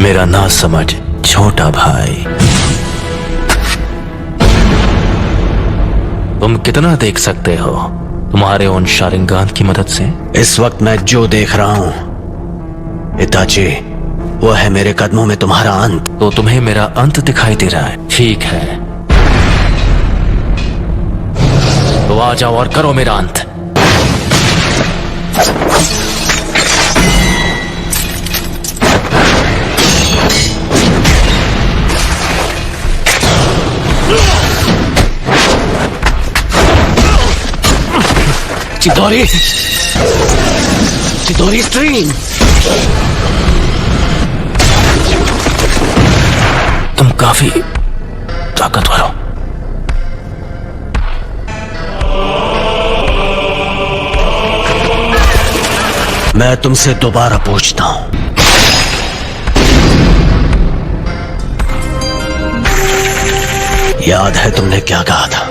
मेरा ना समझ छोटा भाई। तुम कितना देख सकते हो तुम्हारे उन शारिंगान की मदद से? इस वक्त मैं जो देख रहा हूं इताची, वो है मेरे कदमों में तुम्हारा अंत। तो तुम्हें मेरा अंत दिखाई दे रहा है? ठीक है, तो आ जाओ और करो मेरा अंत। चिदोरी, चिदोरी स्ट्रीम। तुम काफी ताकतवर हो। मैं तुमसे दोबारा पूछता हूं, याद है तुमने क्या कहा था?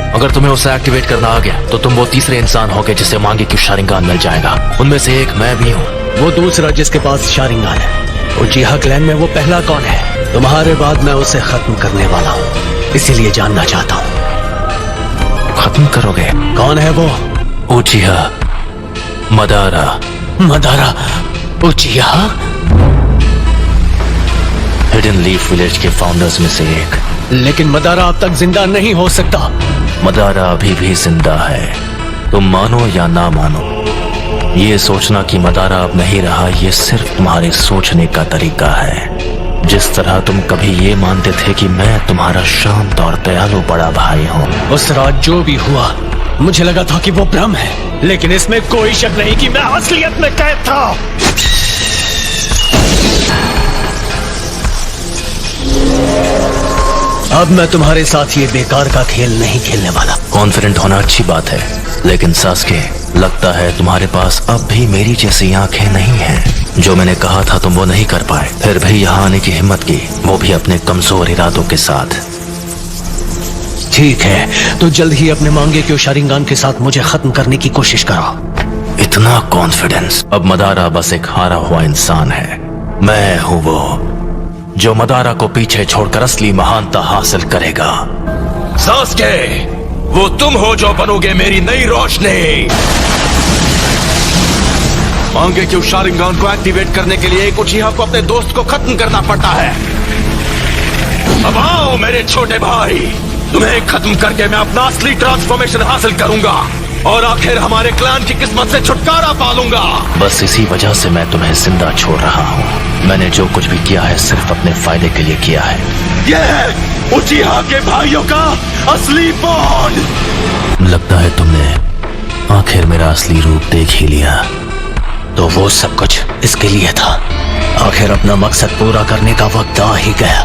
अगर तुम्हें उसे एक्टिवेट करना आ गया तो तुम वो तीसरे इंसान होगे जिसे मांगे कि शारिंगान मिल जाएगा। उनमें से एक मैं भी हूँ। वो दूसरा जिसके पास शारिंगान है, उचिहा क्लैन में वो पहला कौन है? तुम्हारे बाद मैं उसे खत्म करने वाला हूँ, इसीलिए जानना चाहता हूँ। खत्म करोगे? कौन है वो? उचिहा Madara. Madara उचिहा? Hidden leaf village के फाउंडर्स में से एक। लेकिन मदारा अब तक जिंदा नहीं हो सकता। मदारा अभी भी जिंदा है, तुम मानो या ना मानो। ये सोचना कि मदारा अब नहीं रहा, ये सिर्फ तुम्हारे सोचने का तरीका है। जिस तरह तुम कभी ये मानते थे कि मैं तुम्हारा शांत और दयालु बड़ा भाई हूँ। उस रात जो भी हुआ, मुझे लगा था कि वो भ्रम है, लेकिन इसमें कोई शक नहीं कि मैं असलियत में कैद था। अब मैं तुम्हारे साथ ये बेकार का खेल नहीं खेलने वाला। कॉन्फिडेंट होना अच्छी बात है, लेकिन सास्के, लगता है तुम्हारे पास अब भी मेरी जैसी आंखें नहीं हैं। जो मैंने कहा था तुम वो नहीं कर पाए, फिर भी यहाँ आने की हिम्मत की, वो भी अपने कमजोर इरादों के साथ। ठीक है, तो जल्द ही अपने मांगे क्यों शारिंगान के साथ मुझे खत्म करने की कोशिश करो। इतना कॉन्फिडेंस? अब मदारा बस एक हारा हुआ इंसान है। मैं हूँ वो जो मदारा को पीछे छोड़कर असली महानता हासिल करेगा। सास्के, वो तुम हो जो बनोगे मेरी नई रोशनी। मांगे क्यों शारिंगान को एक्टिवेट करने के लिए एक उचिहा को अपने दोस्त को खत्म करना पड़ता है। अब आओ मेरे छोटे भाई, तुम्हें खत्म करके मैं अपना असली ट्रांसफॉर्मेशन हासिल करूंगा और आखिर हमारे क्लैन की किस्मत से छुटकारा पालूंगा। बस इसी वजह से मैं तुम्हें जिंदा छोड़ रहा हूँ। मैंने जो कुछ भी किया है सिर्फ अपने फायदे के लिए किया है। ये उचिहा के भाइयों का असली बॉन्ड। लगता है तुमने आखिर मेरा असली रूप देख ही लिया। तो वो सब कुछ इसके लिए था। आखिर अपना मकसद पूरा करने का वक्त आ ही गया।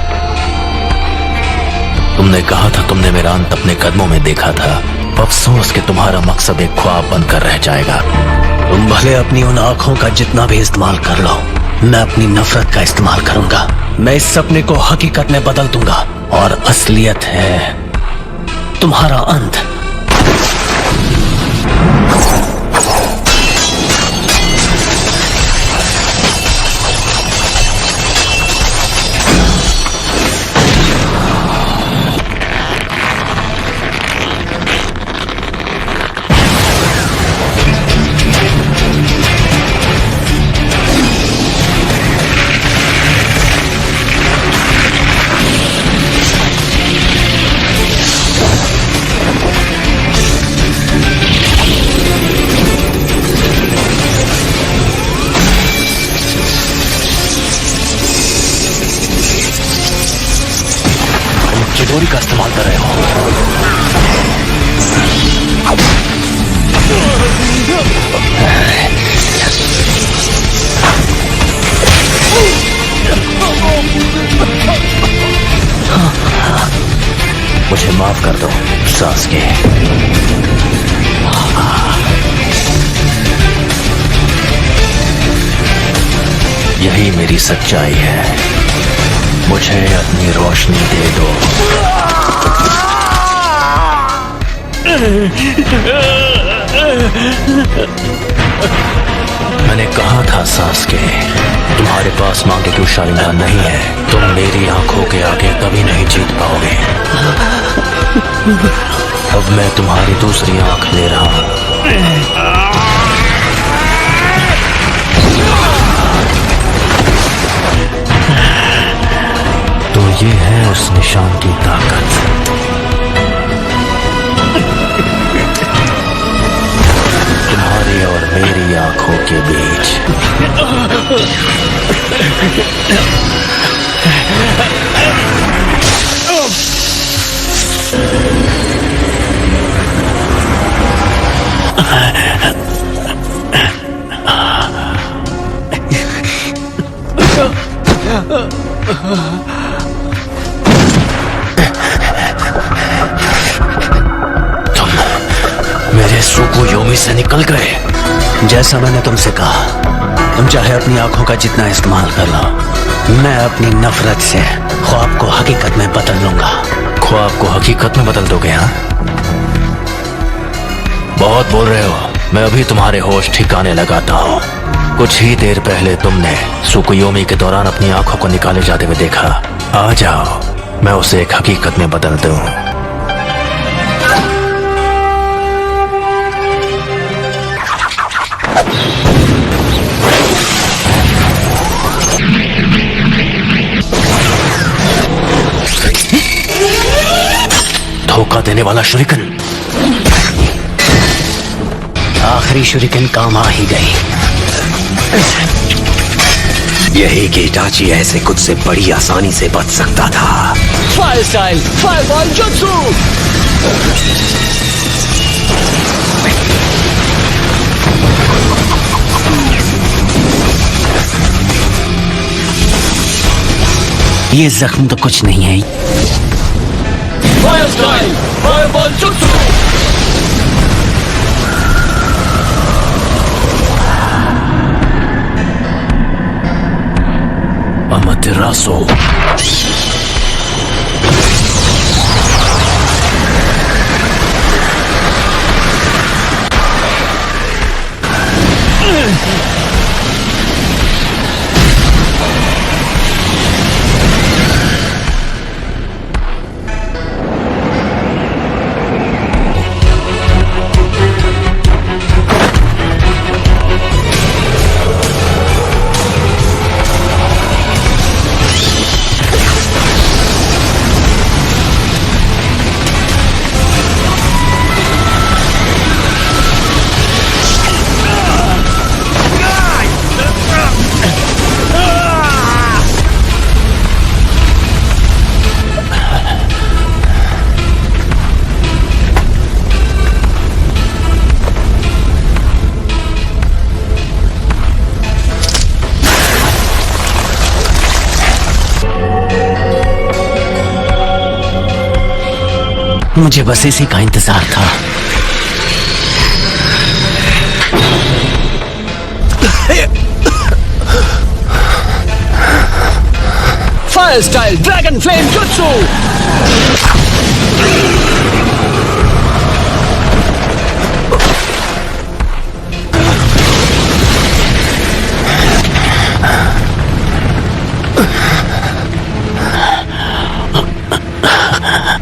तुमने कहा था तुमने मेरा अंत अपने कदमों में देखा था। अफसोस कि तुम्हारा मकसद एक ख्वाब बनकर रह जाएगा। तुम भले अपनी उन आंखों का जितना भी इस्तेमाल कर लो, मैं अपनी नफरत का इस्तेमाल करूंगा। मैं इस सपने को हकीकत में बदल दूंगा और असलियत है तुम्हारा अंत। चिदोरी का इस्तेमाल कर रहे हो। मुझे माफ कर दो सास्के। यही मेरी सच्चाई है। मुझे अपनी रोशनी दे दो। मैंने कहा था सास्के, तुम्हारे पास मांगे क्यों शारिंगान नहीं है। तुम मेरी आंखों के आगे कभी नहीं जीत पाओगे। अब मैं तुम्हारी दूसरी आंख ले रहा हूं। तो ये है उस निशान की ताकत। तुम्हारी और मेरी आंखों के बीच। तुम मेरे सुकुयोमी से निकल गए। जैसा मैंने तुमसे कहा, तुम चाहे अपनी आंखों का जितना इस्तेमाल कर लो, मैं अपनी नफरत से ख्वाब को हकीकत में बदल लूंगा। ख्वाब को हकीकत में बदल दोगे? हाँ, बहुत बोल रहे हो। मैं अभी तुम्हारे होश ठिकाने लगाता हूँ। कुछ ही देर पहले तुमने सुकुयोमी के दौरान अपनी आंखों को निकाले जाते हुए देखा। आ जाओ, मैं उसे एक हकीकत में बदल दूं। धोखा देने वाला शुरिकन। आखिरी शुरिकन काम आ ही गई। यही कि इटाची ऐसे कुछ से बड़ी आसानी से बच सकता था। Fire style, fireball jutsu. ये जख्म तो कुछ नहीं है। Fire style, fireball jutsu. Amaterasu. मुझे बस इसी का इंतजार था। Fire style, dragon flame jutsu.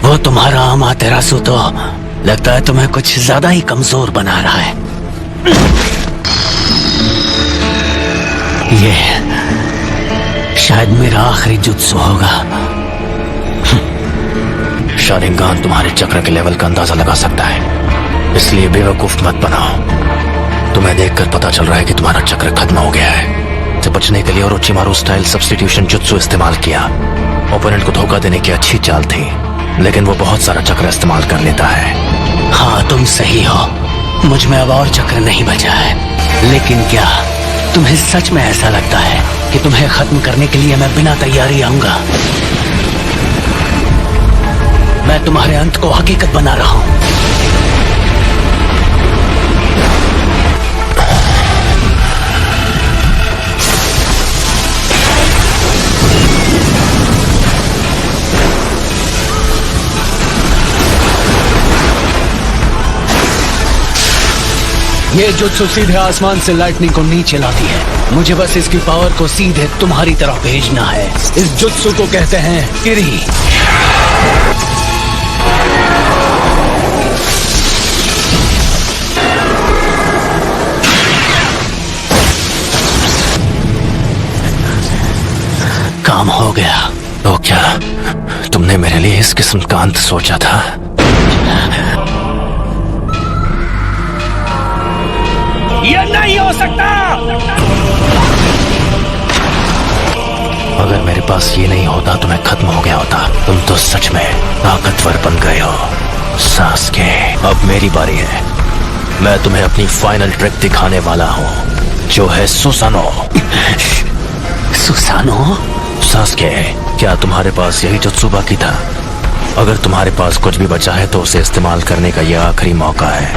वो तुम्हारा अमातेरासु तो लगता है तुम्हें कुछ ज्यादा ही कमजोर बना रहा है। ये शायद मेरा आखिरी जुत्सु होगा। शारिंगान तुम्हारे चक्र के लेवल का अंदाजा लगा सकता है, इसलिए बेवकूफ मत बनाओ। तुम्हें देखकर पता चल रहा है कि तुम्हारा चक्र खत्म हो गया है। से बचने के लिए ओरोचिमारू स्टाइल सब्स्टिट्यूशन जुत्सु इस्तेमाल किया। ओपोनेंट को धोखा देने की अच्छी चाल थी, लेकिन वो बहुत सारा चक्र इस्तेमाल कर लेता है। हाँ, तुम सही हो। मुझ में अब और चक्र नहीं बचा है। लेकिन क्या तुम्हें सच में ऐसा लगता है कि तुम्हें खत्म करने के लिए मैं बिना तैयारी आऊंगा? मैं तुम्हारे अंत को हकीकत बना रहा हूं। ये जुत्सु सीधे आसमान से लाइटनिंग को नीचे लाती है। मुझे बस इसकी पावर को सीधे तुम्हारी तरफ भेजना है। इस जुत्सु को कहते हैं किरी। काम हो गया। तो क्या तुमने मेरे लिए इस किस्म का अंत सोचा था? ये नहीं हो सकता। अगर मेरे पास ये नहीं होता तो मैं खत्म हो गया होता। तुम तो सच में ताकतवर बन गए हो सास्के। अब मेरी बारी है। मैं तुम्हें अपनी फाइनल ट्रिक दिखाने वाला हूँ, जो है सुसानो। सुसानो? सास्के, क्या तुम्हारे पास यही जुत्सु बाकी था? अगर तुम्हारे पास कुछ भी बचा है तो उसे इस्तेमाल करने का यह आखिरी मौका है।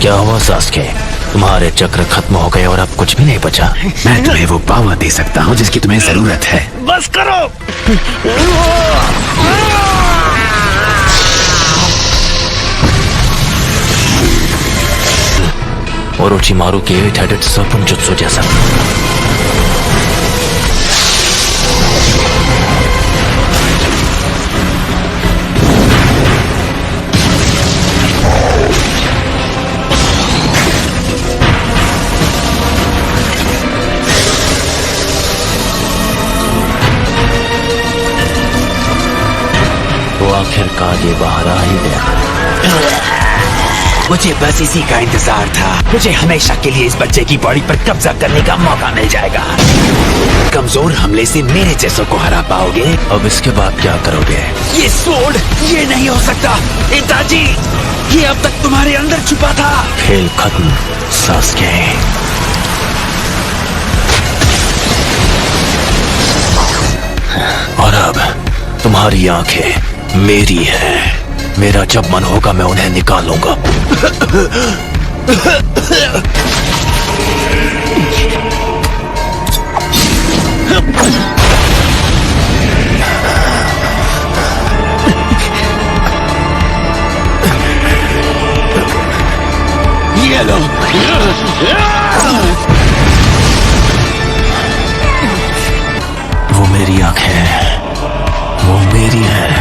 क्या हुआ सास्के? तुम्हारे चक्र खत्म हो गए और अब कुछ भी नहीं बचा? मैं तुम्हें वो पावर दे सकता हूँ जिसकी तुम्हें जरूरत है। बस करो। ओरोचिमारू के 8-headed serpent जुत्सु जैसा। तो आखिरकार ये बाहर आ ही गया। मुझे बस इसी का इंतजार था। मुझे हमेशा के लिए इस बच्चे की बॉडी पर कब्जा करने का मौका मिल जाएगा। कमजोर हमले से मेरे जैसों को हरा पाओगे। अब इसके बाद क्या करोगे? ये स्वॉर्ड, ये नहीं हो सकता। इताजी, ये अब तक तुम्हारे अंदर छुपा था। खेल खत्म सास्के। और अब तुम्हारी आंखें मेरी है। मेरा जब मन होगा मैं उन्हें निकालूंगा। ये लो। वो मेरी आंखें हैं, वो मेरी है।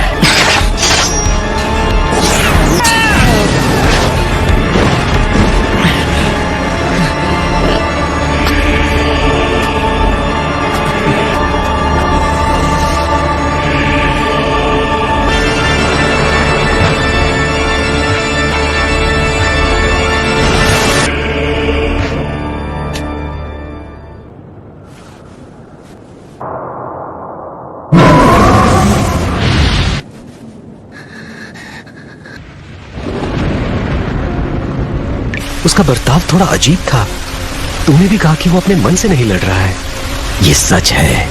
उसका बर्ताव थोड़ा अजीब था। तूने भी कहा कि वो अपने मन से नहीं लड़ रहा है। ये सच है।